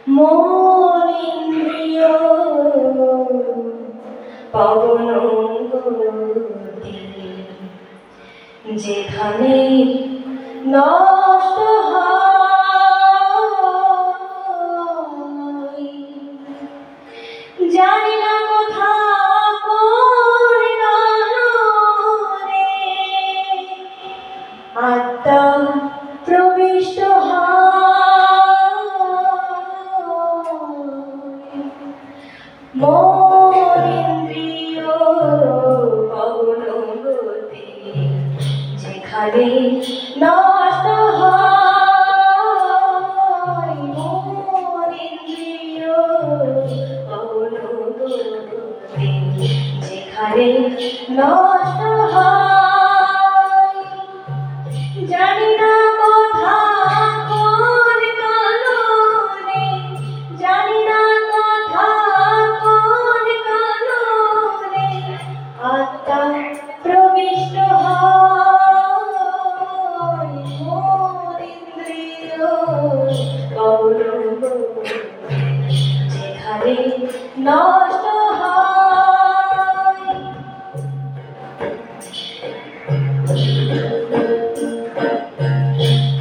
মন ইন্দ্রিয় পবন গতি, যেখানে নষ্ট হয় জানি না কোথা কোন কাননে আত্মা প্রবিষ্ট মন ইন্দ্রিয় পবন গতি, যেখানে নষ্ট হয় মন ইন্দ্রিয় পবন গতি, যেখানে নষ্ট হয় জানি না কোথা কোন কাননে, জানি না কোথা কোন কাননে আত্মা প্রবিষ্ট হয় মন ইন্দ্রিয় পবন গতি, যেখানে নষ্ট হয়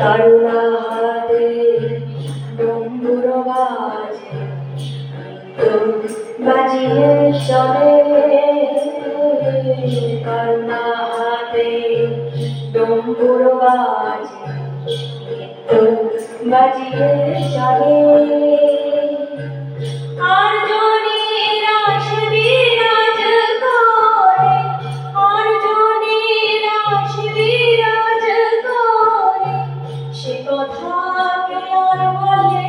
করুণা হাতে ডম্বুর বাজে, বাজিয়ে চলে করুণা হাতে ডম্বুর বাজে, বাজিয়ে চলে আর জনি রাস বিরাজ করে, আর জনি রাস বিরাজ করে, সে কথা কে আর বলে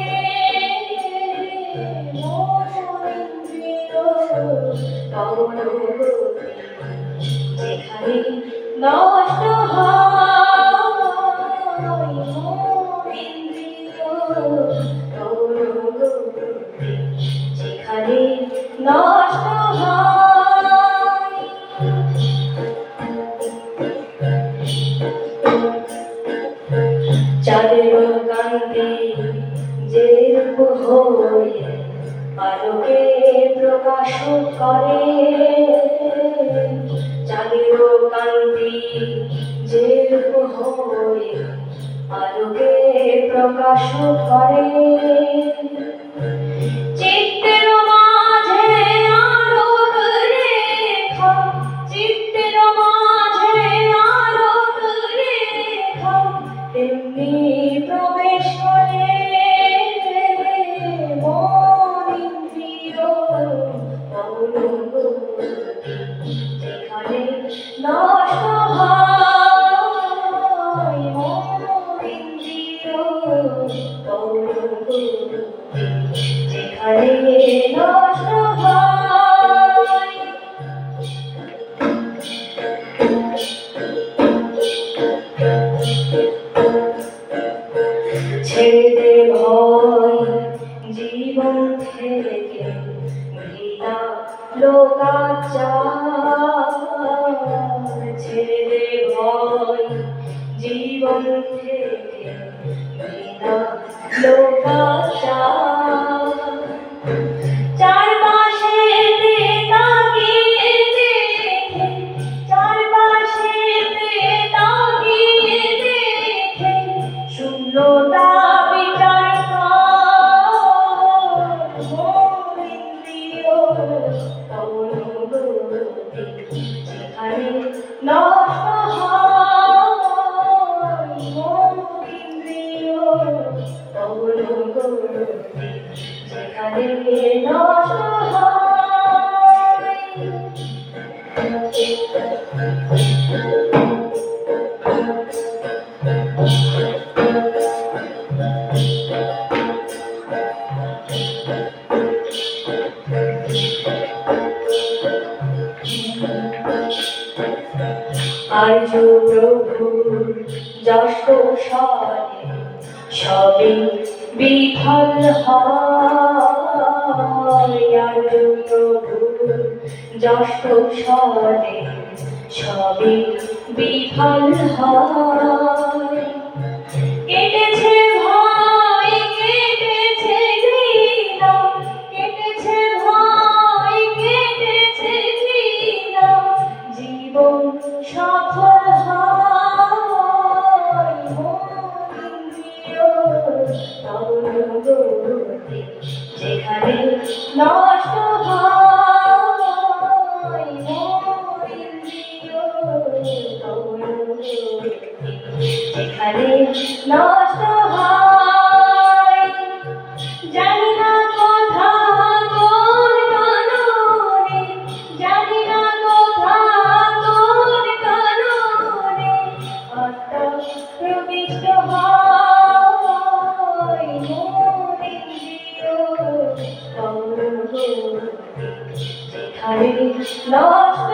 মন ইন্দ্রিয় পবন গতি, যেখানে নষ্ট হয় মন ইন্দ্রিয় পবন গতি, যেখানে নষ্ট হয় চাঁদের কান্তি যে রূপ হয়ে আলোকে প্রকাশ করে, চাঁদের কান্তি যে রূপ হয়ে আলোকে প্রকাশ করে চিত্তের মাঝে আলোক রেখা, চিত্তের মাঝে আলোক রেখা তেমনি প্রবেশ করে মন ইন্দ্রিয় পবন গতি, যেখানে নষ্ট হয় মন ইন্দ্রিয় পবন গতি, যেখানে নষ্ট হয় ছেড়ে দে ভয় জীবন থেকে ঘৃণা লোকাচার, ছেড়ে দে ভয় জীবন থেকে ঘৃণা লোকাচার চারপাশে তাকিয়ে দেখে, চারপাশে তাকিয়ে দেখে শূন্যতা বিচার কর মন ইন্দ্রিয় পবন গতি, যেখানে নষ্ট হয় মন ইন্দ্রিয় পবন গতি, যেখানে নষ্ট হয় আর্য প্রভুর যশ সনে সবই বিফল হয়, আর্য প্রভুর যশ সনে সবই বিফল হয় কেটেছে ভয় কেটেছে যেখানে নষ্ট হয় মোর ইন্দ্রিয় যেখানে নষ্ট হয় জানি না কোথা কোন কারণে জানি না কোথা কোন কারণে আত্মা প্রবিষ্ট হয় মোর ইন্দ্রিয় যেখানে নষ্ট